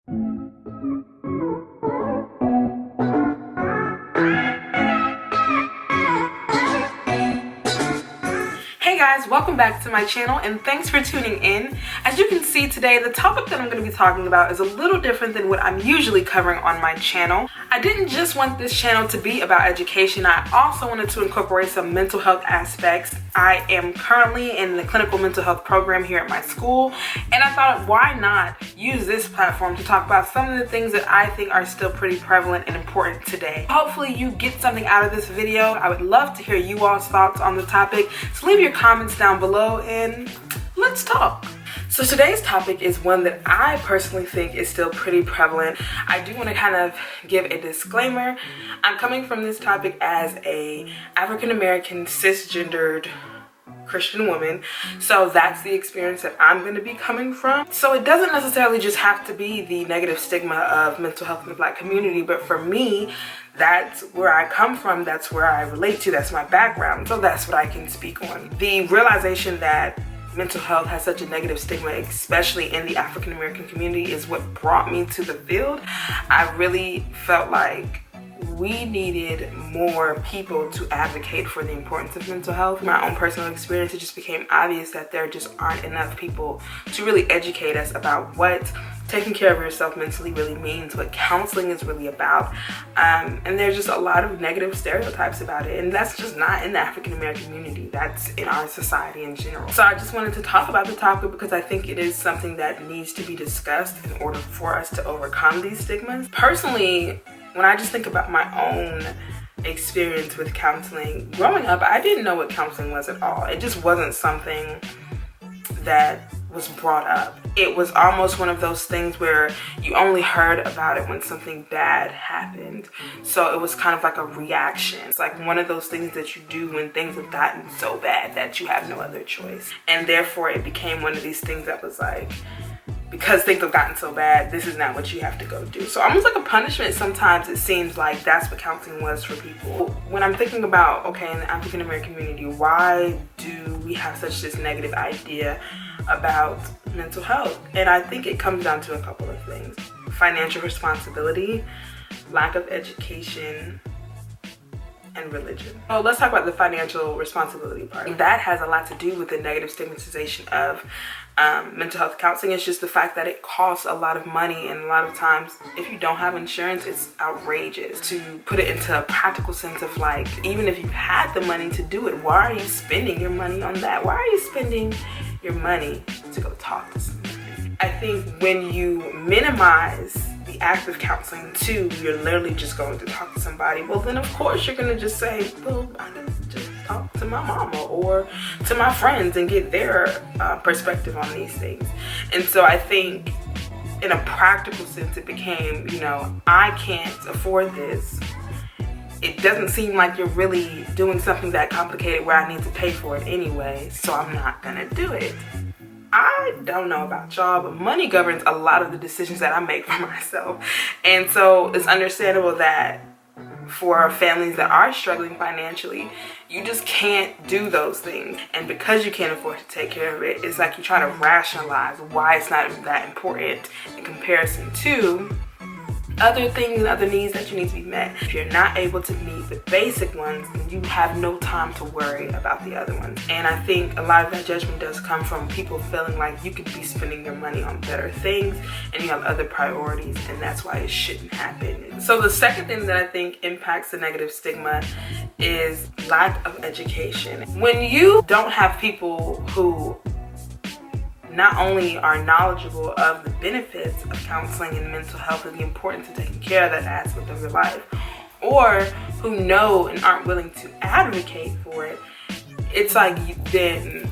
Hey guys, welcome back to my channel and thanks for tuning in. As you can see today, the topic that I'm going to be talking about is a little different than what I'm usually covering on my channel. I didn't just want this channel to be about education, I also wanted to incorporate some mental health aspects. I am currently in the clinical mental health program here at my school, and I thought, why not use this platform to talk about some of the things that I think are still pretty prevalent and important today. Hopefully you get something out of this video. I would love to hear you all's thoughts on the topic, so leave your comments down below and let's talk. So today's topic is one that I personally think is still pretty prevalent. I do want to kind of give a disclaimer. I'm coming from this topic as a African-American cisgendered Christian woman, so that's the experience that I'm going to be coming from. So it doesn't necessarily just have to be the negative stigma of mental health in the Black community, but for me, that's where I come from, that's where I relate to, that's my background, so that's what I can speak on. The realization that mental health has such a negative stigma, especially in the African American community, is what brought me to the field. I really felt like we needed more people to advocate for the importance of mental health. From my own personal experience, it just became obvious that there just aren't enough people to really educate us about what taking care of yourself mentally really means, what counseling is really about, and there's just a lot of negative stereotypes about it, and that's just not in the African American community, that's in our society in general. So I just wanted to talk about the topic because I think it is something that needs to be discussed in order for us to overcome these stigmas. Personally, when I just think about my own experience with counseling, growing up, I didn't know what counseling was at all. It just wasn't something that was brought up. It was almost one of those things where you only heard about it when something bad happened. So it was kind of like a reaction. It's like one of those things that you do when things have gotten so bad that you have no other choice. And therefore it became one of these things that was like, because things have gotten so bad, this is not what you have to go do. So almost like a punishment, sometimes it seems like that's what counseling was for people. When I'm thinking about, okay, in the African American community, why do we have such this negative idea about mental health? And I think it comes down to a couple of things. Financial responsibility, lack of education, and religion. So let's talk about the financial responsibility part. That has a lot to do with the negative stigmatization of mental health counseling. It's just the fact that it costs a lot of money, and a lot of times if you don't have insurance, it's outrageous. To put it into a practical sense of, like, even if you had the money to do it, why are you spending your money on that? Why are you spending your money to go talk to somebody? I think when you minimize the act of counseling to you're literally just going to talk to somebody, well then of course you're gonna just say, well, I can just talk to my mama or to my friends and get their perspective on these things. And so I think in a practical sense it became, you know, I can't afford this. It doesn't seem like you're really doing something that complicated where I need to pay for it anyway, so I'm not gonna do it. I don't know about y'all, but money governs a lot of the decisions that I make for myself. And so it's understandable that for families that are struggling financially, you just can't do those things. And because you can't afford to take care of it, it's like you try to rationalize why it's not that important in comparison to other things and other needs that you need to be met. If you're not able to meet the basic ones, then you have no time to worry about the other ones. And I think a lot of that judgment does come from people feeling like you could be spending your money on better things and you have other priorities, and that's why it shouldn't happen. So the second thing that I think impacts the negative stigma is lack of education. When you don't have people who not only are knowledgeable of the benefits of counseling and mental health and the importance of taking care of that aspect of your life, or who know and aren't willing to advocate for it, it's like then,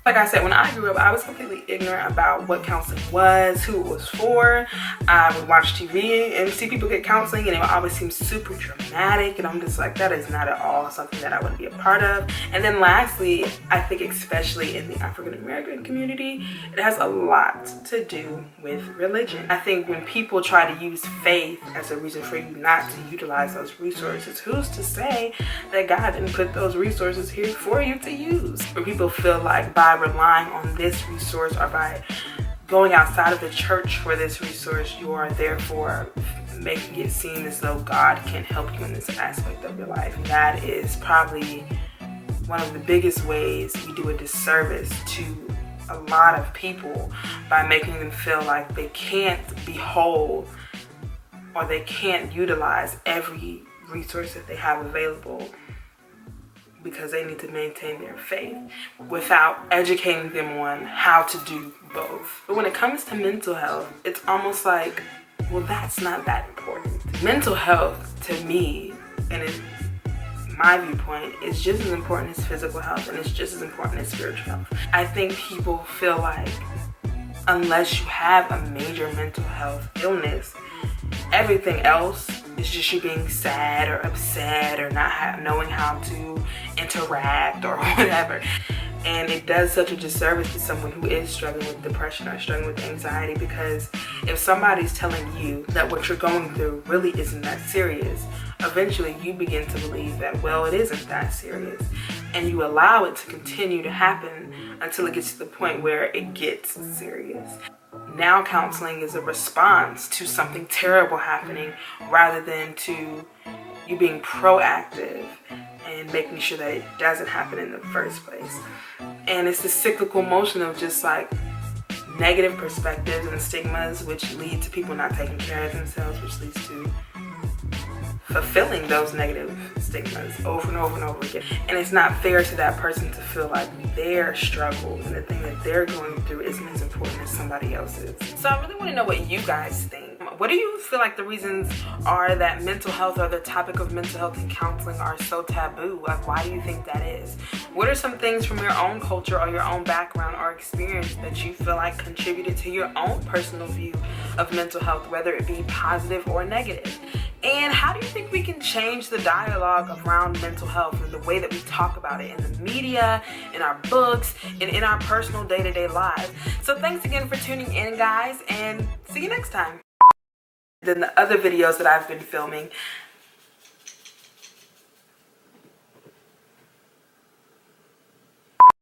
like I said, when I grew up, I was completely ignorant about what counseling was, who it was for. I would watch TV and see people get counseling and it would always seem super dramatic, and I'm just like, that is not at all something that I want to be a part of. And then lastly, I think especially in the African American community, it has a lot to do with religion. I think when people try to use faith as a reason for you not to utilize those resources, who's to say that God didn't put those resources here for you to use? Where people feel like by relying on this resource or by going outside of the church for this resource, you are therefore making it seem as though God can't help you in this aspect of your life. And that is probably one of the biggest ways we do a disservice to a lot of people by making them feel like they can't be whole or they can't utilize every resource that they have available because they need to maintain their faith without educating them on how to do both. But when it comes to mental health, it's almost like, well, that's not that important. Mental health, to me, and in my viewpoint, is just as important as physical health, and it's just as important as spiritual health. I think people feel like unless you have a major mental health illness, everything else is just you being sad or upset or not knowing how to interact or whatever. And it does such a disservice to someone who is struggling with depression or struggling with anxiety, because if somebody's telling you that what you're going through really isn't that serious, eventually you begin to believe that, well, it isn't that serious. And you allow it to continue to happen until it gets to the point where it gets serious. Now counseling is a response to something terrible happening rather than to you being proactive and making sure that it doesn't happen in the first place. And it's the cyclical motion of just like negative perspectives and stigmas, which lead to people not taking care of themselves, which leads to fulfilling those negative stigmas over and over and over again. And it's not fair to that person to feel like their struggles and the thing that they're going through isn't as important as somebody else's. So I really want to know what you guys think. What do you feel like the reasons are that mental health or the topic of mental health and counseling are so taboo? Like, why do you think that is? What are some things from your own culture or your own background or experience that you feel like contributed to your own personal view of mental health, whether it be positive or negative? And how do you think we can change the dialogue around mental health and the way that we talk about it in the media, in our books, and in our personal day-to-day lives? So thanks again for tuning in, guys, and see you next time. Then the other videos that I've been filming,